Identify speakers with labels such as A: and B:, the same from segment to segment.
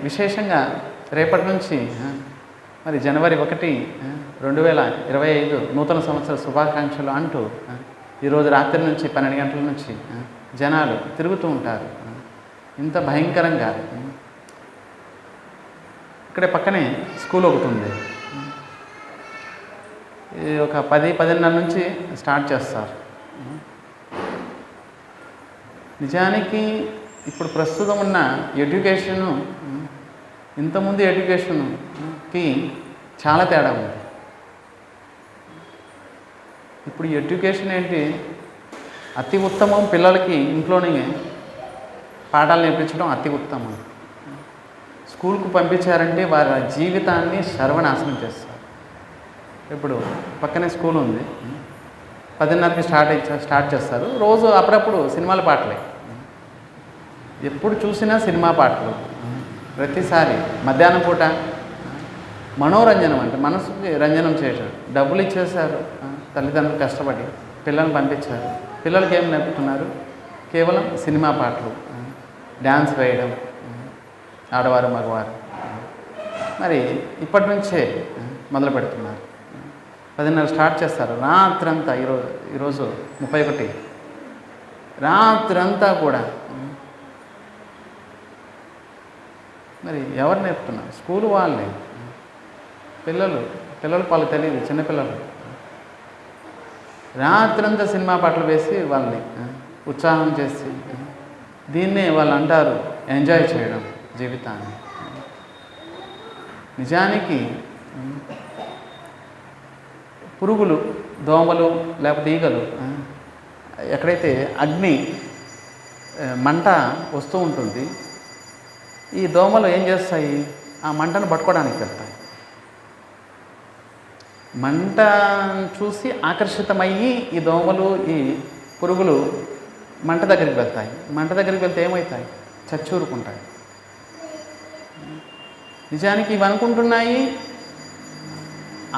A: విశేషంగా రేపటి నుంచి మరి జనవరి 1, 2025 నూతన సంవత్సర శుభాకాంక్షలు అంటూ ఈరోజు రాత్రి నుంచి 12 గంటల నుంచి జనాలు తిరుగుతూ ఉంటారు. ఇంత భయంకరంగా ఇక్కడే పక్కనే స్కూల్ ఒకటి ఉంది. ఒక 10-10:30 నుంచి స్టార్ట్ చేస్తారు. నిజానికి ఇప్పుడు ప్రస్తుతం ఉన్న ఎడ్యుకేషను ఇంతకుముందు ఎడ్యుకేషన్కి చాలా తేడా ఉంది. ఇప్పుడు ఎడ్యుకేషన్ ఏంటి, అతి ఉత్తమం పిల్లలకి ఇంట్లోనే పాఠాలు నేర్పించడం అతి ఉత్తమం. స్కూల్కు పంపించారంటే వారి జీవితాన్ని సర్వనాశనం చేస్తారు. ఇప్పుడు పక్కనే స్కూల్ ఉంది, 10:30కి స్టార్ట్ చేస్తారు. రోజు అప్పుడప్పుడు సినిమాల పాటలే, ఎప్పుడు చూసినా సినిమా పాటలు. ప్రతిసారి మధ్యాహ్నం పూట మనోరంజనం అంటే మనసుకి రంజనం చేయడం. డబ్బులు ఇచ్చేశారు, తల్లిదండ్రులు కష్టపడి పిల్లల్ని పంపించారు. పిల్లలకి ఏం నేర్పుతున్నారు, కేవలం సినిమా పాటలు, డ్యాన్స్ వేయడం, ఆడవారు మగవారు. మరి ఇప్పటి నుంచే మొదలు పెడుతున్నారు. 10:30 స్టార్ట్ చేస్తారు. రాత్రంతా ఈరోజు 31 రాత్రంతా కూడా మరి ఎవరు నేర్పుతున్నారు, స్కూల్ వాళ్ళే. పిల్లలు వాళ్ళు తెలియదు, చిన్నపిల్లలు రాత్రంతా సినిమా పాటలు వేసి వాళ్ళని ఉత్సాహం చేసి, దీన్నే వాళ్ళు అంటారు ఎంజాయ్ చేయడం జీవితాన్ని. నిజానికి పురుగులు, దోమలు లేకపోతే ఈగలు ఎక్కడైతే అగ్ని మంట వస్తూ ఉంటుంది, ఈ దోమలు ఏం చేస్తాయి, ఆ మంటను పట్టుకోవడానికి వెళ్తాయి. మంట చూసి ఆకర్షితమయ్యి ఈ దోమలు, ఈ పురుగులు మంట దగ్గరికి వెళ్తాయి. మంట దగ్గరికి వెళ్తే ఏమవుతాయి, చచ్చూరుకుంటాయి. నిజానికి ఇవి అనుకుంటున్నాయి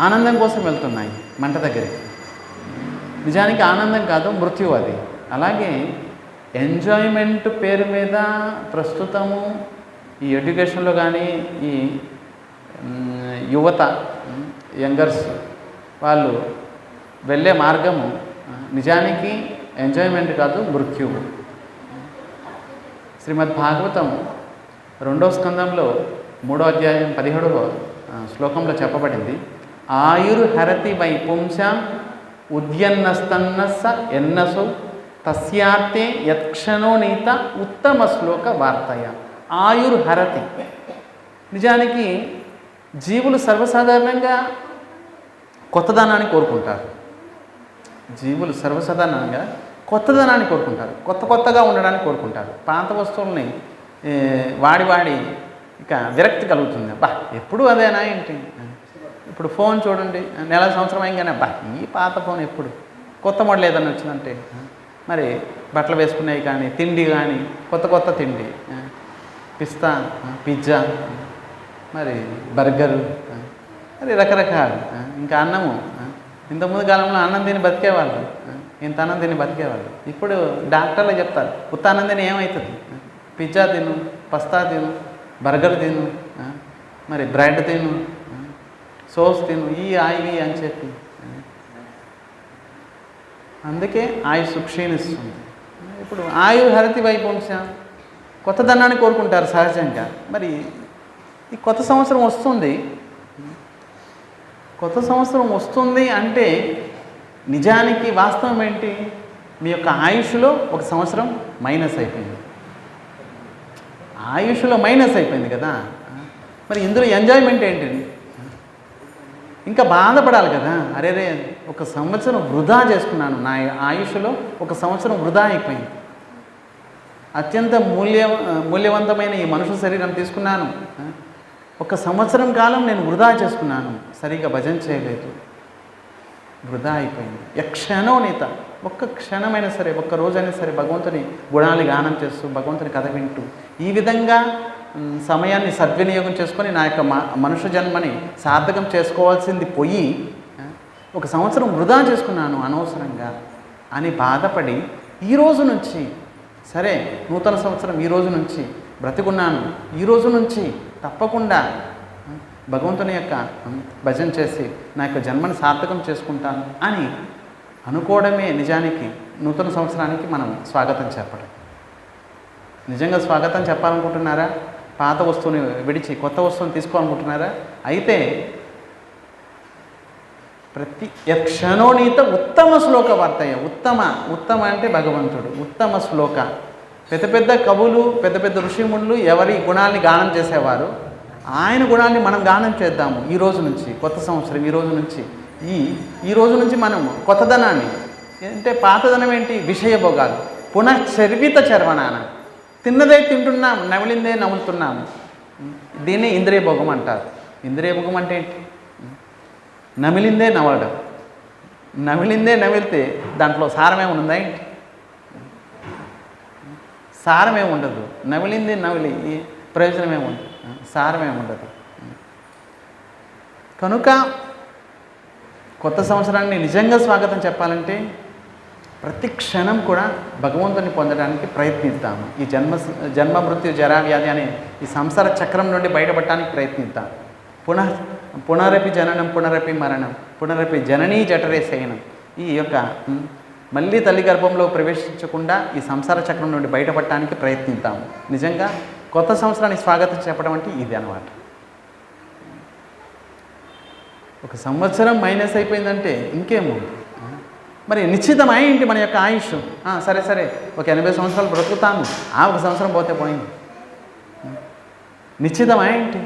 A: ఆనందం కోసం వెళ్తున్నాయి మంట దగ్గరికి. నిజానికి ఆనందం కాదు, మృత్యు అది. అలాగే ఎంజాయ్మెంట్ పేరు మీద ప్రస్తుతము ఈ ఎడ్యుకేషన్లో కానీ ఈ యువత, యంగర్స్ వాళ్ళు వెళ్ళే మార్గము నిజానికి ఎంజాయ్మెంట్ కాదు, మృత్యువు. శ్రీమద్ భాగవతం 2వ స్కందంలో 3వ అధ్యాయం 17వ శ్లోకంలో చెప్పబడింది, ఆయుర్హరతి వైపుంశాం ఉద్యన్నస్తన్నస్స ఎన్నసో తస్యార్తే యత్క్షణో నీత ఉత్తమ శ్లోక వార్తయ. ఆయుర్హరతి. నిజానికి జీవులు సర్వసాధారణంగా కొత్తదనాన్ని కోరుకుంటారు. జీవులు సర్వసాధారణంగా కొత్తదనాన్ని కోరుకుంటారు, కొత్తగా ఉండడానికి కోరుకుంటారు. పాత వస్తువుల్ని వాడి ఇక విరక్తి కలుగుతుంది. అబ్బా ఎప్పుడు అదేనా ఏంటి, ఇప్పుడు ఫోన్ చూడండి, నెల సంవత్సరం అయింగానే అబ్బా ఈ పాత ఫోన్ ఎప్పుడు, కొత్త మోడల్ ఏదైనా వచ్చిందంటే, మరి బట్టలు వేసుకునేవి కానీ, తిండి కానీ కొత్త తిండి, పిస్తా, పిజ్జా, మరి బర్గరు, మరి రకరకాలు. ఇంకా అన్నము, ఇంతకుముందు కాలంలో అన్నం తిని బతికేవాళ్ళు, ఇంత అన్నం తిని బతికేవాళ్ళు. ఇప్పుడు డాక్టర్లు చెప్తారు ఉత్త అన్నం తిని ఏమవుతుంది, పిజ్జా తిను, పస్తా తిను, బర్గర్ తిను, మరి బ్రెడ్ తిను, సోస్ తిను, ఇవి అని చెప్పి. అందుకే ఆయుష్ క్షీణిస్తుంది. ఇప్పుడు ఆయుర్హరతి వైపుంశం, కొత్తదనాన్ని కోరుకుంటారు సహజంగా. మరి ఈ కొత్త సంవత్సరం వస్తుంది, కొత్త సంవత్సరం వస్తుంది అంటే నిజానికి వాస్తవం ఏంటి, మీ యొక్క ఆయుష్లో 1 సంవత్సరం మైనస్ అయిపోయింది. ఆయుష్లో మైనస్ అయిపోయింది కదా. మరి ఇందులో ఎంజాయ్మెంట్ ఏంటి, ఇంకా బాధపడాలి కదా. అరే 1 సంవత్సరం వృధా చేసుకున్నాను, నా ఆయుష్లో 1 సంవత్సరం వృధా అయిపోయింది. అత్యంత మూల్యవంతమైన ఈ మనుషు శరీరం తీసుకున్నాను, 1 సంవత్సరం కాలం నేను వృధా చేసుకున్నాను, సరిగా భజన చేయలేదు, వృధా అయిపోయింది. యక్షణోనిత, 1 క్షణమైనా సరే, 1 రోజైనా సరే భగవంతుని గుణాలు గానం చేస్తూ, భగవంతుని కథ వింటూ, ఈ విధంగా సమయాన్ని సద్వినియోగం చేసుకొని నా యొక్క మనుష్య జన్మని సార్థకం చేసుకోవాల్సింది పోయి 1 సంవత్సరం వృధా చేసుకున్నాను అనవసరంగా అని బాధపడి, ఈ రోజు నుంచి సరే నూతన సంవత్సరం ఈ రోజు నుంచి బ్రతికున్నాను, ఈ రోజు నుంచి తప్పకుండా భగవంతుని యొక్క భజన చేసి నా యొక్క జన్మని సార్థకం చేసుకుంటాను అని అనుకోవడమే నిజానికి నూతన సంవత్సరానికి మనం స్వాగతం చెప్పడం. నిజంగా స్వాగతం చెప్పాలనుకుంటున్నారా? పాత వస్తువుని విడిచి కొత్త వస్తువుని తీసుకోవాలనుకుంటున్నారా? అయితే ప్రతి యక్షణోనీత ఉత్తమ శ్లోక వార్తయ్య. ఉత్తమ అంటే భగవంతుడు. ఉత్తమ శ్లోక. పెద్ద పెద్ద కవులు, పెద్ద పెద్ద ఋషిమునులు ఎవరి గుణాన్ని గానం చేసేవారు, ఆయన గుణాన్ని మనం గానం చేద్దాము. ఈ రోజు నుంచి కొత్త సంవత్సరం, ఈ రోజు నుంచి ఈ రోజు నుంచి మనం కొత్తదనాన్ని, అంటే పాతదనం ఏంటి? విషయభోగాలు. పునశ్చర్విత చర్వణాన, తిన్నదే తింటున్నాము, నమిలిందే నములుతున్నాము. దీన్ని ఇంద్రియ భోగం అంటారు. ఇంద్రియ భోగం అంటే ఏంటి? నమిలిందే నవలడం. నమిలిందే నమిలితే దాంట్లో సారమే ఉందా ఏంటి? సారమే ఉండదు. నమిలిందే నమిలి ప్రయోజనమే ఉండదు, సారమే ఉండదు. కనుక కొత్త సంవత్సరాన్ని నిజంగా స్వాగతం చెప్పాలంటే ప్రతి క్షణం కూడా భగవంతుని పొందడానికి ప్రయత్నిద్దాము. ఈ జన్మ మృత్యు జరా వ్యాధి అనే ఈ సంసార చక్రం నుండి బయటపడటానికి ప్రయత్నిద్దాం. పునరపి జననం పునరపి మరణం పునరపి జననీ జఠరే శయనం. ఈ యొక్క మళ్ళీ తల్లి గర్భంలో ప్రవేశించకుండా ఈ సంసార చక్రం నుండి బయటపడటానికి ప్రయత్నిద్దాము. నిజంగా కొత్త సంవత్సరానికి స్వాగతం చెప్పడం అంటే ఇది అన్నమాట. ఒక సంవత్సరం మైనస్ అయిపోయిందంటే ఇంకేమో. మరి నిశ్చితమై ఏంటి మన యొక్క ఆయుష్? సరే ఒక 80 సంవత్సరాలు బ్రతుకుతాము, ఒక సంవత్సరం పోతే పోయింది. నిశ్చితమై ఏంటి?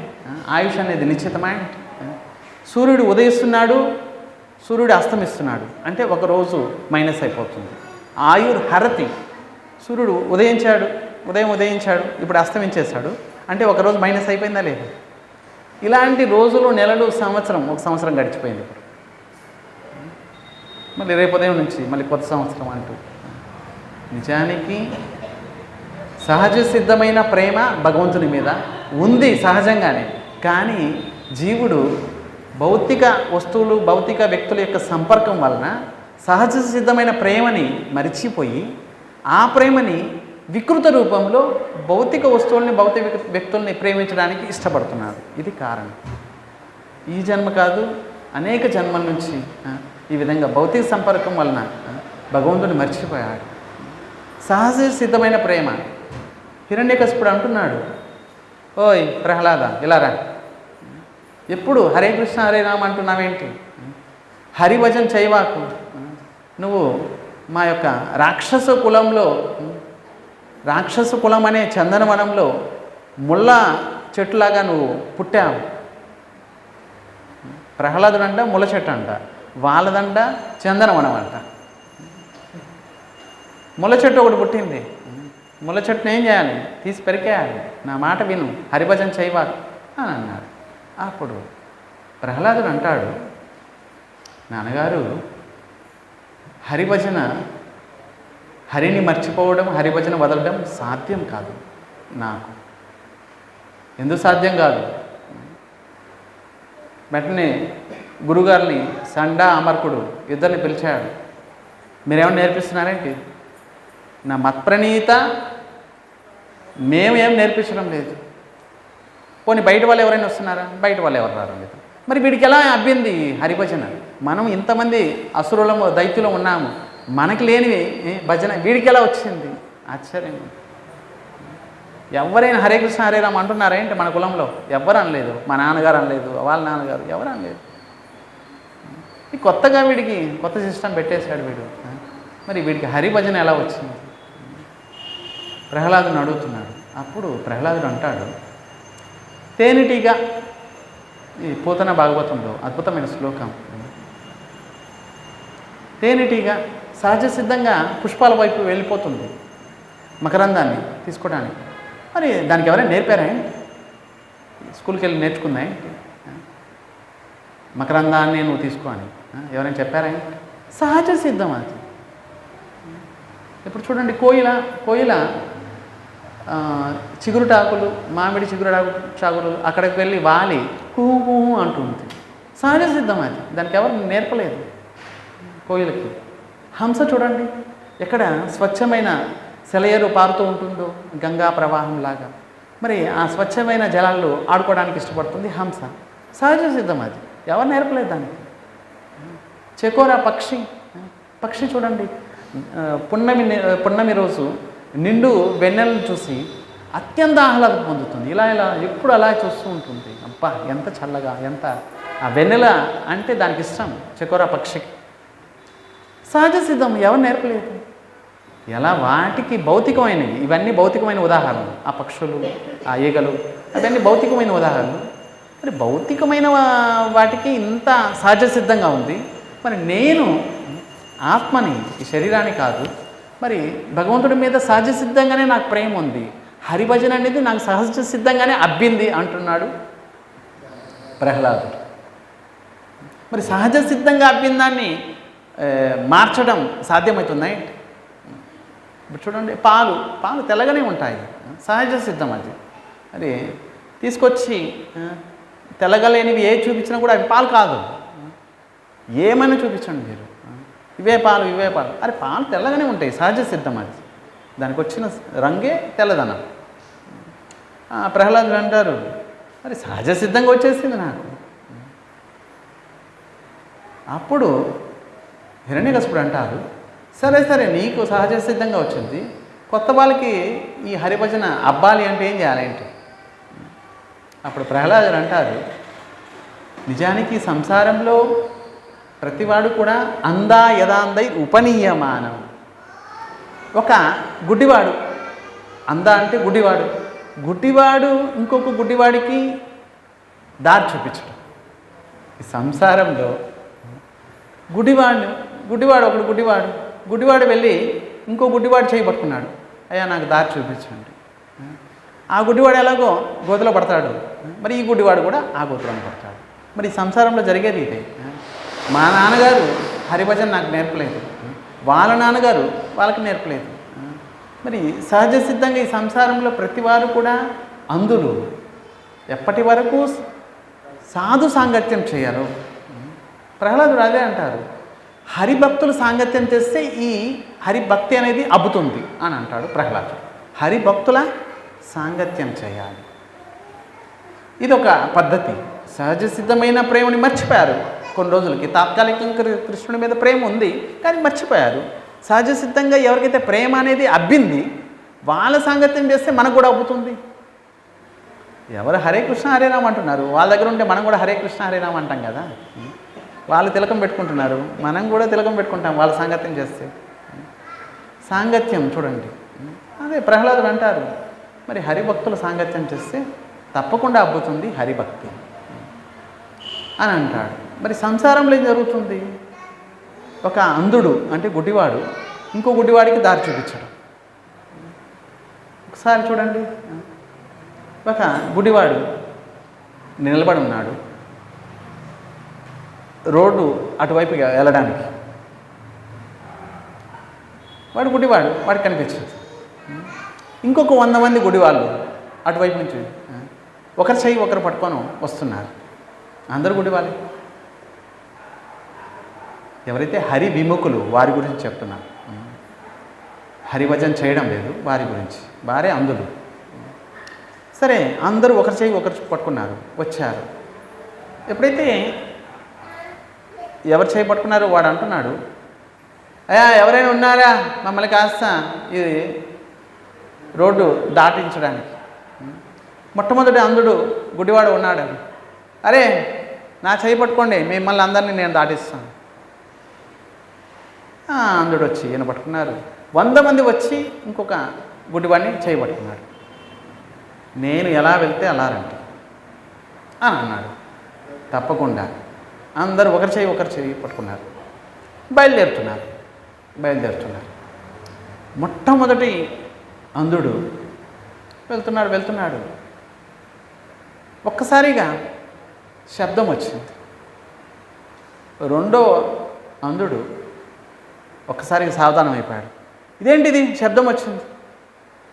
A: ఆయుష్ అనేది నిశ్చితమై ఏంటి? సూర్యుడు ఉదయిస్తున్నాడు, సూర్యుడు అస్తమిస్తున్నాడు అంటే ఒకరోజు మైనస్ అయిపోతుంది. ఆయుర్హరతి. సూర్యుడు ఉదయం ఉదయించాడు, ఇప్పుడు అస్తమించేశాడు అంటే ఒకరోజు మైనస్ అయిపోయిందా లేదా? ఇలాంటి రోజులు, నెలలు, ఒక సంవత్సరం గడిచిపోయింది. ఇప్పుడు మళ్ళీ రేపు ఉదయం నుంచి మళ్ళీ కొత్త సంవత్సరం అంటూ. నిజానికి సహజ సిద్ధమైన ప్రేమ భగవంతుని మీద ఉంది సహజంగానే. కానీ జీవుడు భౌతిక వస్తువులు, భౌతిక వ్యక్తుల యొక్క సంపర్కం వలన సహజ సిద్ధమైన ప్రేమని మరిచిపోయి ఆ ప్రేమని వికృత రూపంలో భౌతిక వస్తువుల్ని, భౌతిక వ్యక్తుల్ని ప్రేమించడానికి ఇష్టపడుతున్నాడు. ఇది కారణం. ఈ జన్మ కాదు, అనేక జన్మల నుంచి ఈ విధంగా భౌతిక సంపర్కం వలన భగవంతుని మర్చిపోయాడు. సహజ సిద్ధమైన ప్రేమ. హిరణ్యకశిపుడు అంటున్నాడు, ఓయ్ ప్రహ్లాద ఇలారా, ఎప్పుడు హరే కృష్ణ హరే రామ అంటున్నావేంటి? హరిభజన్ చేయవాకు. నువ్వు మా యొక్క రాక్షస కులం అనే చందనవనంలో ముళ్ళ చెట్టులాగా నువ్వు పుట్టావు. ప్రహ్లాదుడంట ముళ్ళ చెట్టు అంట, వాళ్ళదంట చందనవనం అంట. ముళ్ళ చెట్టు ఒకటి పుట్టింది. ముళ్ళ చెట్టును ఏం చేయాలి? తీసి పెరికేయాలి. నా మాట విను, హరిభజన చేయవాకు అని అన్నాడు. అప్పుడు ప్రహ్లాదుడు అంటాడు, నాన్నగారు హరిని మర్చిపోవడం, హరిభజన వదలడం సాధ్యం కాదు నాకు. ఎందుకు సాధ్యం కాదు? వెంటనే గురుగారిని సండా అమర్కుడు ఇద్దరిని పిలిచాడు. మీరేమన్నా నేర్పిస్తున్నారేంటి? నా మత్ప్రణీత మేమేం నేర్పించడం లేదు. పోనీ బయట వాళ్ళు ఎవరైనా వస్తున్నారా? బయట వాళ్ళు ఎవరు రారు లేదు. మరి వీడికి ఎలా అబ్బింది హరిభజన? మనం ఇంతమంది అసురులము, దైత్యులు ఉన్నాము, మనకి లేనివి భజన వీడికి ఎలా వచ్చింది? ఆశ్చర్యం. ఎవరైనా హరే కృష్ణ హరే రామ అంటున్నారా ఏంటి? మన కులంలో ఎవరు అనలేదు. మా నాన్నగారు అనలేదు, వాళ్ళ నాన్నగారు ఎవరు అనలేదు. కొత్తగా వీడికి కొత్త సిస్టమ్ పెట్టేశాడు వీడు. మరి వీడికి హరిభజన ఎలా వచ్చింది? ప్రహ్లాదుని అడుగుతున్నాడు. అప్పుడు ప్రహ్లాదుడు అంటాడు, తేనెటీగా, ఈ పోతన భాగవతంలో అద్భుతమైన శ్లోకం, తేనెటీగా సహజ సిద్ధంగా పుష్పాల వైపు వెళ్ళిపోతుంది మకరందాన్ని తీసుకోవడానికి. మరి దానికి ఎవరైనా నేర్పారా? స్కూల్కి వెళ్ళి నేర్చుకుందా? మకరందాన్ని నువ్వు తీసుకో అని ఎవరైనా చెప్పారా? సహజ సిద్ధం అది. ఇప్పుడు చూడండి, కోయిల చిగురుటాకులు, మామిడి చాకులు అక్కడికి వెళ్ళి వాలి కూ అంటుంది. సహజ సిద్ధం అది. దానికి ఎవరు నేర్పలేదు కోయిలకి. హంస చూడండి, ఎక్కడ స్వచ్ఛమైన సెలయేరు పారుతూ ఉంటుందో గంగా ప్రవాహంలాగా. మరి ఆ స్వచ్ఛమైన జలాల్లో ఆడుకోవడానికి ఇష్టపడుతుంది హంస. సహజ సిద్ధం అది, ఎవరు నేర్పలేదు దానికి. చెకోరా పక్షి, పక్షి చూడండి, పున్నమి రోజు నిండు వెన్నెలను చూసి అత్యంత ఆహ్లాదం పొందుతుంది. ఇలా ఎప్పుడు అలా చూస్తూ ఉంటుంది. అబ్బా ఎంత చల్లగా, ఎంత ఆ వెన్నెల అంటే దానికి ఇష్టం చెకోరా పక్షికి. సహజ సిద్ధం, ఎవరు నేర్పలేదు. ఎలా వాటికి భౌతికమైనవి, ఇవన్నీ భౌతికమైన ఉదాహరణలు. ఆ పక్షులు, ఆ ఈగలు, అవన్నీ భౌతికమైన ఉదాహరణలు. మరి భౌతికమైన వాటికి ఇంత సహజ సిద్ధంగా ఉంది. మరి నేను ఆత్మని, ఈ శరీరాన్ని కాదు, మరి భగవంతుడి మీద సహజ సిద్ధంగానే నాకు ప్రేమ ఉంది, హరిభజన అనేది నాకు సహజ సిద్ధంగానే అబ్బింది అంటున్నాడు ప్రహ్లాదుడు. మరి సహజ సిద్ధంగా అబ్బిన దాన్ని మార్చడం సాధ్యమవుతుందా? ఇప్పుడు చూడండి, పాలు తెల్లగానే ఉంటాయి, సహజ సిద్ధం అది. మరి తీసుకొచ్చి తెల్లగలేనివి ఏ చూపించినా కూడా అవి పాలు కాదు. ఏమైనా చూపించండి మీరు, ఇవే పాలు. అరే పాలు తెల్లగానే ఉంటాయి, సహజ సిద్ధం అది. దానికి వచ్చిన రంగే తెల్లదనం. ప్రహ్లాదుడు అంటారు, మరి సహజ సిద్ధంగా వచ్చేసింది నాకు. అప్పుడు హిరణ్యకశిపుడు అంటారు, సరే నీకు సహజ సిద్ధంగా వచ్చింది, కొత్త వాళ్ళకి ఈ హరిభజన అబ్బాలి అంటే ఏం చేయాలంటే? అప్పుడు ప్రహ్లాదుడు అంటారు, నిజానికి సంసారంలో ప్రతివాడు కూడా అందా యదాందై ఉపనీయమానం. ఒక గుడ్డివాడు, అందా అంటే గుడ్డివాడు ఇంకొక గుడ్డివాడికి దారి చూపించడం. ఈ సంసారంలో గుడ్డివాడు వెళ్ళి ఇంకో గుడ్డివాడు చేయబట్టుకున్నాడు, అయ్యా నాకు దారి చూపించండి. ఆ గుడ్డివాడు ఎలాగో గోతులో పడతాడు, మరి ఈ గుడ్డివాడు కూడా ఆ గోతులో పడతాడు. మరి ఈ సంసారంలో జరిగేది ఇదే. మా నాన్నగారు హరిభజన నాకు నేర్పలేదు, వాళ్ళ నాన్నగారు వాళ్ళకి నేర్పలేదు. మరి సహజ సిద్ధంగా ఈ సంసారంలో ప్రతివారు కూడా అంధులు. ఎప్పటి వరకు సాధు సాంగత్యం చేయరు. ప్రహ్లాదుడు అదే అంటారు, హరిభక్తులు సాంగత్యం చేస్తే ఈ హరిభక్తి అనేది అబ్బుతుంది అని అంటాడు ప్రహ్లాదుడు. హరిభక్తుల సాంగత్యం చేయాలి, ఇదొక పద్ధతి. సహజ సిద్ధమైన ప్రేమని మర్చిపోయారు కొన్ని రోజులకి. తాత్కాలికంగా కృష్ణుడి మీద ప్రేమ ఉంది కానీ మర్చిపోయారు. సహజ సిద్ధంగా ఎవరికైతే ప్రేమ అనేది అబ్బింది వాళ్ళ సాంగత్యం చేస్తే మనకు కూడా అబ్బుతుంది. ఎవరు హరే కృష్ణ హరే రామ అంటున్నారు, వాళ్ళ దగ్గర ఉంటే మనం కూడా హరే కృష్ణ హరే రామ అంటాం కదా. వాళ్ళు తిలకం పెట్టుకుంటున్నారు, మనం కూడా తిలకం పెట్టుకుంటాం వాళ్ళ సాంగత్యం చేస్తే. సాంగత్యం చూడండి, అదే ప్రహ్లాదుడు అంటారు, మరి హరిభక్తుల సాంగత్యం చేస్తే తప్పకుండా అబ్బుతుంది హరిభక్తి అని అంటాడు. మరి సంసారంలో ఏం జరుగుతుంది? ఒక అంధుడు అంటే గుడ్డివాడు ఇంకో గుడ్డివాడికి దారి చూపించడం. ఒకసారి చూడండి, ఒక గుడ్డివాడు నిలబడి ఉన్నాడు రోడ్డు అటువైపు వెళ్ళడానికి. వాడు గుడ్డివాడు, వాడికి కనిపించదు. ఇంకొక 100 మంది గుడివాళ్ళు అటువైపు నుంచి ఒకరి చెయ్యి ఒకరు పట్టుకొని వస్తున్నారు. అందరూ గుడివాళ్ళే. ఎవరైతే హరి విముఖులు వారి గురించి చెప్తున్నారు, హరిభజన చేయడం లేదు వారి గురించి, వారే అంధులు. సరే, అందరూ ఒకరి చెయ్యి ఒకరు పట్టుకున్నారు, వచ్చారు. ఎప్పుడైతే ఎవరు చేయి పట్టుకున్నారో వాడు అంటున్నాడు, అయ్యా ఎవరైనా ఉన్నారా మమ్మల్ని కాస్త ఇది రోడ్డు దాటించడానికి. మొట్టమొదటి అంధుడు గుడివాడు ఉన్నాడు. అరే నా చేయి పట్టుకోండి, మిమ్మల్ని అందరినీ నేను దాటిస్తాను. అంధుడు వచ్చి ఈయన పట్టుకున్నారు. 100 మంది వచ్చి ఇంకొక గుడివాడిని చేయి పట్టుకున్నాడు. నేను ఎలా వెళ్తే అలా రండి అని అన్నాడు. తప్పకుండా అందరూ ఒకరి చేయి పట్టుకున్నారు, బయలుదేరుతున్నారు. మొట్టమొదటి అంధుడు వెళ్తున్నాడు. ఒక్కసారిగా శబ్దం వచ్చింది. రెండో అంధుడు ఒక్కసారిగా సావధానం అయిపోయాడు. ఇదేంటిది శబ్దం వచ్చింది?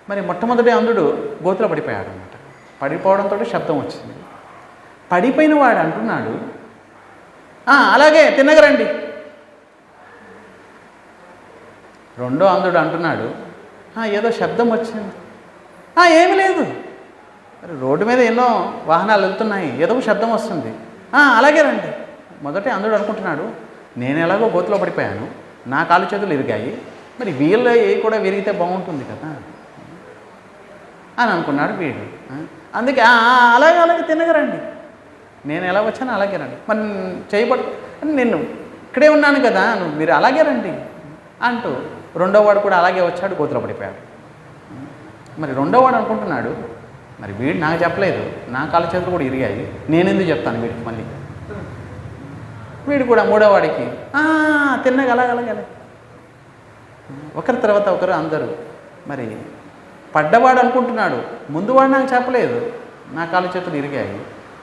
A: మరి మొట్టమొదటి అంధుడు గోతులో పడిపోయాడు అన్నమాట. పడిపోవడంతో శబ్దం వచ్చింది. పడిపోయిన వాడు అంటున్నాడు, అలాగే తిన్నగరండి. రెండో అంధుడు అంటున్నాడు, ఏదో శబ్దం వచ్చింది. ఏమీ లేదు, మరి రోడ్డు మీద ఎన్నో వాహనాలు వెళ్తున్నాయి, ఏదో ఒక శబ్దం వస్తుంది, అలాగే రండి. మొదటే అందరూ అనుకుంటున్నాడు, నేను ఎలాగో గోతులో పడిపోయాను, నా కాలు చేతులు ఇరిగాయి, మరి వీళ్ళ ఏ కూడా విరిగితే బాగుంటుంది కదా అని అనుకున్నాడు వీడు. అందుకే అలాగే అలాగే తినగరండి, నేను ఎలా వచ్చానో అలాగే రండి, మరి చేయబడు నిన్ను ఇక్కడే ఉన్నాను కదా, మీరు అలాగే రండి అంటూ రెండోవాడు కూడా అలాగే వచ్చాడు, గోతులో పడిపోయాడు. మరి రెండోవాడు అనుకుంటున్నాడు, మరి వీడు నాకు చెప్పలేదు, నా కాళ్ళ చేతులు కూడా ఇరిగాయి, నేనెందుకు చెప్తాను వీడికి. మళ్ళీ వీడు కూడా మూడోవాడికి తిన్నగా అలాగలాగే ఒకరి తర్వాత ఒకరు అందరూ. మరి పడ్డవాడు అనుకుంటున్నాడు, ముందువాడు నాకు చెప్పలేదు, నా కాళ్ళ చేతులు ఇరిగాయి,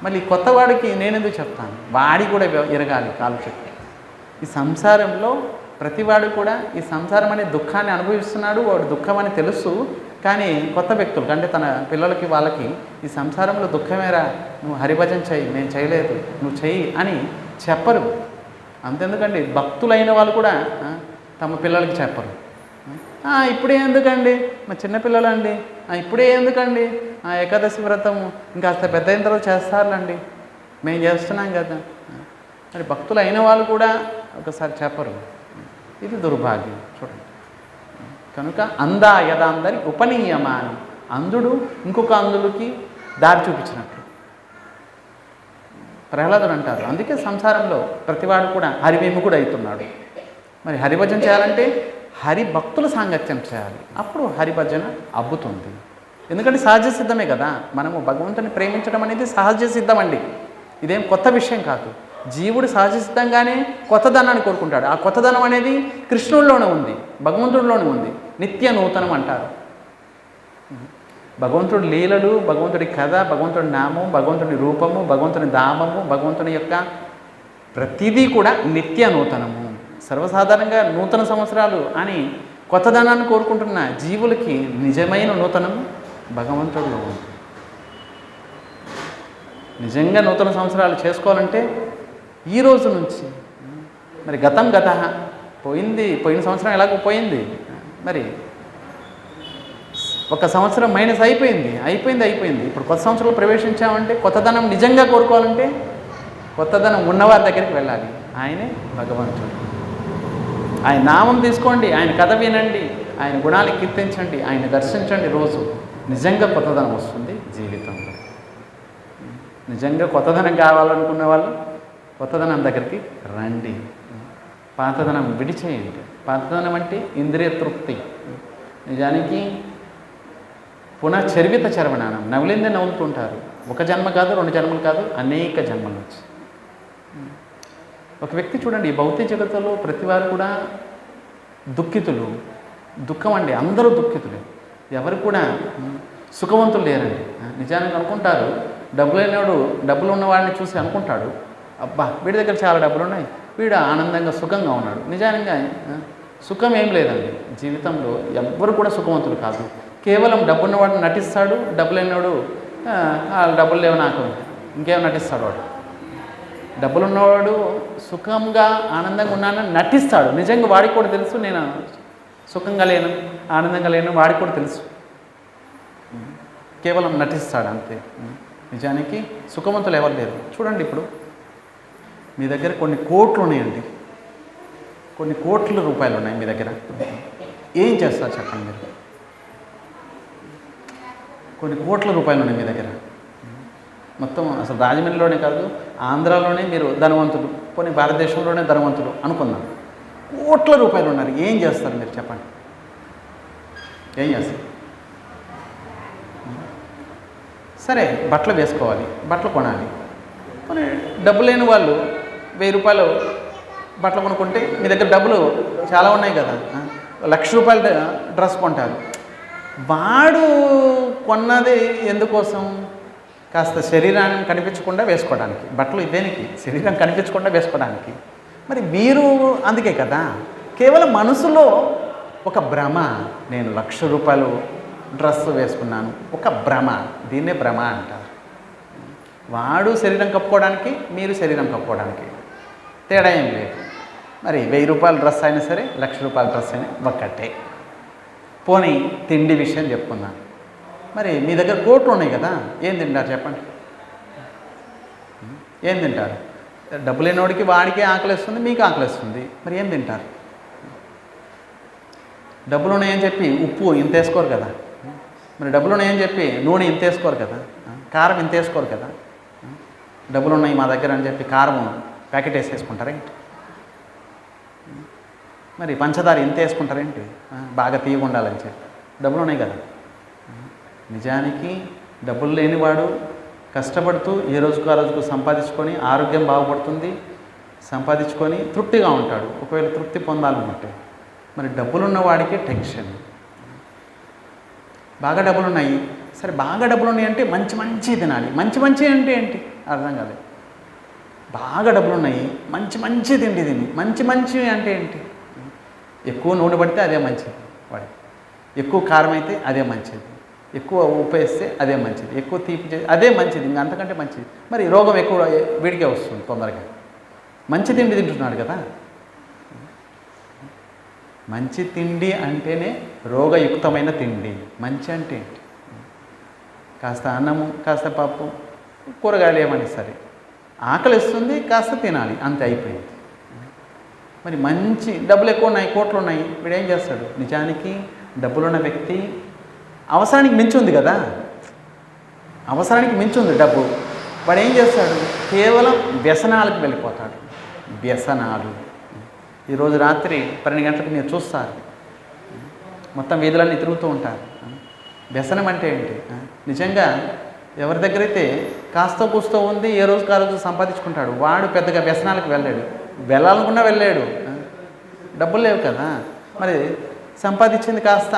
A: మళ్ళీ కొత్తవాడికి నేనెందుకు చెప్తాను, వాడి కూడా ఇరగాలి కాళ్ళు చేతులు. ఈ సంసారంలో ప్రతివాడు కూడా ఈ సంసారం అనే దుఃఖాన్ని అనుభవిస్తున్నాడు, వాడు దుఃఖం అని తెలుసు. కానీ కొత్త వ్యక్తులకు అంటే తన పిల్లలకి వాళ్ళకి ఈ సంసారంలో దుఃఖమేరా, నువ్వు హరిభజన చెయ్యి, నేను చేయలేదు, నువ్వు చెయ్యి అని చెప్పరు. అంతెందుకండి, భక్తులైన వాళ్ళు కూడా తమ పిల్లలకి చెప్పరు. ఇప్పుడే ఎందుకండి, మా చిన్నపిల్లలు అండి, ఇప్పుడే ఎందుకండి, ఏకాదశి వ్రతము ఇంకాస్త పెద్ద అయిన తర్వాత చేస్తారులండి, మేము చేస్తున్నాం కదా. మరి భక్తులు అయిన వాళ్ళు కూడా ఒకసారి చెప్పరు. ఇది దుర్భాగ్యం చూడండి. కనుక అందా యదాందరి ఉపనీయమానం, అంధుడు ఇంకొక అంధుడికి దారి చూపించినట్లు ప్రహ్లాదుడు అంటారు. అందుకే సంసారంలో ప్రతివాడు కూడా హరివిముఖుడు అవుతున్నాడు. మరి హరిభజన చేయాలంటే హరి భక్తుల సాంగత్యం చేయాలి, అప్పుడు హరిభజన అబ్బుతుంది. ఎందుకంటే సహజ సిద్ధమే కదా, మనము భగవంతుని ప్రేమించడం అనేది సహజ సిద్ధం అండి, ఇదేం కొత్త విషయం కాదు. జీవుడు సహజ సిద్ధంగానే కొత్తదనాన్ని కోరుకుంటాడు. ఆ కొత్తదనం అనేది కృష్ణుల్లోనే ఉంది, భగవంతుడిలోనే ఉంది. నిత్య నూతనం అంటారు. భగవంతుడి లీలలు, భగవంతుడి కథ, భగవంతుడి నామం, భగవంతుడి రూపము, భగవంతుని ధామము, భగవంతుని యొక్క ప్రతిదీ కూడా నిత్య నూతనము. సర్వసాధారణంగా నూతన సంవత్సరాలు అని కొత్తదనాన్ని కోరుకుంటున్న జీవులకి నిజమైన నూతనము భగవంతుడిలో ఉంది. నిజంగా నూతన సంవత్సరాలు చేసుకోవాలంటే ఈ రోజు నుంచి, మరి గతం గత పోయింది, పోయిన సంవత్సరం ఎలాగో పోయింది, మరి ఒక సంవత్సరం మైనస్ అయిపోయింది. ఇప్పుడు కొత్త సంవత్సరంలో ప్రవేశించామంటే కొత్తదనం నిజంగా కోరుకోవాలంటే కొత్తదనం ఉన్నవారి దగ్గరికి వెళ్ళాలి. ఆయనే భగవంతుడు. ఆయన నామం తీసుకోండి, ఆయన కథ వినండి, ఆయన గుణాలు కీర్తించండి, ఆయన దర్శించండి. రోజు నిజంగా కొత్తదనం వస్తుంది జీవితంలో. నిజంగా కొత్తదనం కావాలనుకున్న వాళ్ళు కొత్తదనం దగ్గరికి రండి, పాతదనం విడిచేయండి. పాతదనం అంటే ఇంద్రియ తృప్తి. నిజానికి పునఃచర్విత చర్వణానం, నవ్వులిందే నవ్వులుతుంటారు. ఒక జన్మ కాదు, 2 జన్మలు కాదు, అనేక జన్మలు వచ్చి. ఒక వ్యక్తి చూడండి, భౌతిక జగత్తులో ప్రతివారు కూడా దుఃఖితులు. దుఃఖం అండి, అందరూ దుఃఖితులే, ఎవరు కూడా సుఖవంతులు లేరండి. నిజానికి అనుకుంటారు, డబ్బులు ఉన్నవాడిని చూసి అనుకుంటాడు, అబ్బా వీడి దగ్గర చాలా డబ్బులు ఉన్నాయి, వీడు ఆనందంగా సుఖంగా ఉన్నాడు. నిజానికి సుఖం ఏం లేదండి జీవితంలో. ఎవ్వరు కూడా సుఖవంతులు కాదు. కేవలం డబ్బున్నవాడు నటిస్తాడు, డబ్బులు లేనివాడు డబ్బులు లేవు నాకు ఇంకేం నటిస్తాడు. వాడు డబ్బులున్నవాడు సుఖంగా ఆనందంగా ఉన్నానని నటిస్తాడు. నిజంగా వాడికి కూడా తెలుసు నేను సుఖంగా లేను, ఆనందంగా లేను, వాడికి కూడా తెలుసు. కేవలం నటిస్తాడు అంతే. నిజానికి సుఖవంతులు ఎవరు లేరు. చూడండి, ఇప్పుడు మీ దగ్గర కొన్ని కోట్లు ఉన్నాయండి, కొన్ని కోట్ల రూపాయలు ఉన్నాయి మీ దగ్గర. ఏం చేస్తారు చెప్పండి మీరు? కొన్ని కోట్ల రూపాయలు ఉన్నాయి మీ దగ్గర. మొత్తం అసలు రాజమండ్రిలోనే కాదు, ఆంధ్రాలోనే మీరు ధనవంతులు, కొన్ని భారతదేశంలోనే ధనవంతులు అనుకుందాం. కోట్ల రూపాయలు ఉన్నారు, ఏం చేస్తారు మీరు చెప్పండి? ఏం చేస్తారు? సరే, బట్టలు వేసుకోవాలి, బట్టలు కొనాలి. కొన్ని డబ్బు లేని వాళ్ళు 1000 రూపాయలు బట్టలు కొనుక్కుంటే మీ దగ్గర డబ్బులు చాలా ఉన్నాయి కదా, 1,00,000 రూపాయల డ్రెస్ కొంటారు. వాడు కొన్నది ఎందుకోసం? కాస్త శరీరాన్ని కనిపించకుండా వేసుకోవడానికి. బట్టలు దేనికి? శరీరం కనిపించకుండా వేసుకోవడానికి. మరి మీరు అందుకే కదా, కేవలం మనసులో ఒక భ్రమ, నేను 1,00,000 రూపాయలు డ్రెస్ వేసుకున్నాను, ఒక భ్రమ. దీన్నే భ్రమ అంటారు. వాడు శరీరం కప్పుకోవడానికి, మీరు శరీరం కప్పుకోవడానికి తేడా ఏం లేదు. మరి 1000 రూపాయల డ్రెస్ అయినా సరే, 1,00,000 రూపాయల డ్రెస్ అయినా ఒక్కటే. పోనీ తిండి విషయం చెప్పుకున్నాను. మరి మీ దగ్గర కోట్లు ఉన్నాయి కదా, ఏం తింటారు చెప్పండి? ఏం తింటారు? డబ్బు లేనివాడికి వాడికి ఆకలిస్తుంది, మీకు ఆకలిస్తుంది, మరి ఏం తింటారు? డబ్బులు ఉన్నాయని చెప్పి ఉప్పు ఇంత వేసుకోరు కదా, మరి డబ్బులు ఉన్నాయని చెప్పి నూనె ఇంత వేసుకోరు కదా, కారం ఇంత వేసుకోరు కదా. డబ్బులు ఉన్నాయి మా దగ్గర అని చెప్పి కారం ప్యాకెట్ వేసేసుకుంటారేంటి? మరి పంచదార ఇంత వేసుకుంటారేంటి? బాగా తీయగా ఉండాలని చెప్పి డబ్బులు ఉన్నాయి కదా. నిజానికి డబ్బులు లేనివాడు కష్టపడుతూ ఏ రోజుకు ఆ రోజుకు సంపాదించుకొని ఆరోగ్యం బాగుపడుతుంది, సంపాదించుకొని తృప్తిగా ఉంటాడు ఒకవేళ తృప్తి పొందాలనుకుంటే. మరి డబ్బులున్న వాడికి టెన్షన్. బాగా డబ్బులు ఉన్నాయి, సరే బాగా డబ్బులు ఉన్నాయి అంటే మంచి మంచి తినాలి. మంచి మంచి అంటే ఏంటి అర్థం కాలేదు. బాగా డబ్బులు ఉన్నాయి, మంచి మంచి తిండి తిని. మంచి మంచి అంటే ఏంటి? ఎక్కువ నూనె పడితే అదే మంచిది వాడికి, ఎక్కువ కారం అయితే అదే మంచిది, ఎక్కువ ఉప్పు వేస్తే అదే మంచిది, ఎక్కువ తీపి చేస్తే అదే మంచిది, ఇంకా అంతకంటే మంచిది. మరి రోగం ఎక్కువ వీడికే వస్తుంది తొందరగా. మంచి తిండి తింటున్నాడు కదా. మంచి తిండి అంటేనే రోగయుక్తమైన తిండి. మంచి అంటే ఏంటి? కాస్త అన్నము, కాస్త పప్పు, కూరగాయలు ఏమని సరే, ఆకలి ఇస్తుంది, కాస్త తినాలి, అంతే అయిపోయింది. మరి మంచి డబ్బులు ఎక్కువ ఉన్నాయి, కోట్లు ఉన్నాయి, వీడు ఏం చేస్తాడు? నిజానికి డబ్బులున్న వ్యక్తి అవసరానికి మించి ఉంది కదా, అవసరానికి మించి ఉంది డబ్బు. వాడు ఏం చేస్తాడు? కేవలం వ్యసనాలకు వెళ్ళిపోతాడు. వ్యసనాలు. ఈరోజు రాత్రి 12 గంటలకు మీరు చూస్తారు, మొత్తం వీధులన్నీ తిరుగుతూ ఉంటారు. వ్యసనం అంటే ఏంటి? నిజంగా ఎవరి దగ్గర అయితే కాస్త కూస్తో ఉంది, ఏ రోజుకి ఆ రోజు సంపాదించుకుంటాడు, వాడు పెద్దగా వ్యసనాలకు వెళ్ళాడు. వెళ్ళాలనుకున్నా వెళ్ళాడు, డబ్బులు లేవు కదా. మరి సంపాదించింది కాస్త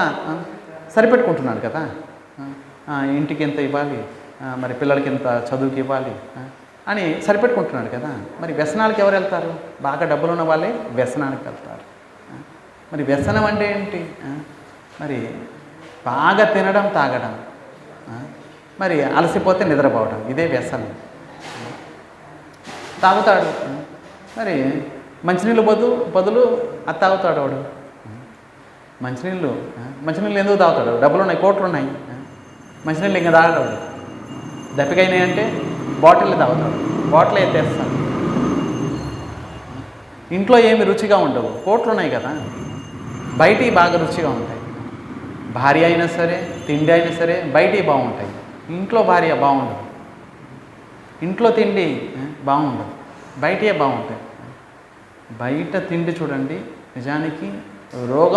A: సరిపెట్టుకుంటున్నాడు కదా. ఇంటికి ఎంత ఇవ్వాలి, మరి పిల్లలకి ఎంత చదువుకి ఇవ్వాలి అని సరిపెట్టుకుంటున్నాడు కదా. మరి వ్యసనాలకు ఎవరు వెళ్తారు? బాగా డబ్బులు ఉన్న వాళ్ళే వ్యసనానికి వెళ్తారు. మరి వ్యసనం అంటే ఏంటి? మరి బాగా తినడం, తాగడం, మరి అలసిపోతే నిద్రపోవడం, ఇదే వ్యసనం. తాగుతాడు, మరి మంచినీళ్ళు బదులు అది తాగుతాడు వాడు. మంచినీళ్ళు ఎందుకు తాగుతాడు? డబ్బులు ఉన్నాయి, కోట్లు ఉన్నాయి, మంచినీళ్ళు ఇంకా తాగడు. దప్పికైనాయి అంటే బాటిల్ తాగుతాడు, బాటిల్ ఎత్తేస్తాడు. ఇంట్లో ఏమి రుచిగా ఉండవు, కోట్లు ఉన్నాయి కదా. బయటివి బాగా రుచిగా ఉంటాయి. భార్య అయినా సరే, తిండి అయినా సరే బయటివి బాగుంటాయి, ఇంట్లో భార్య బాగుండదు, ఇంట్లో తిండి బాగుండదు, బయటే బాగుంటాయి. బయట తిండి చూడండి, నిజానికి రోగం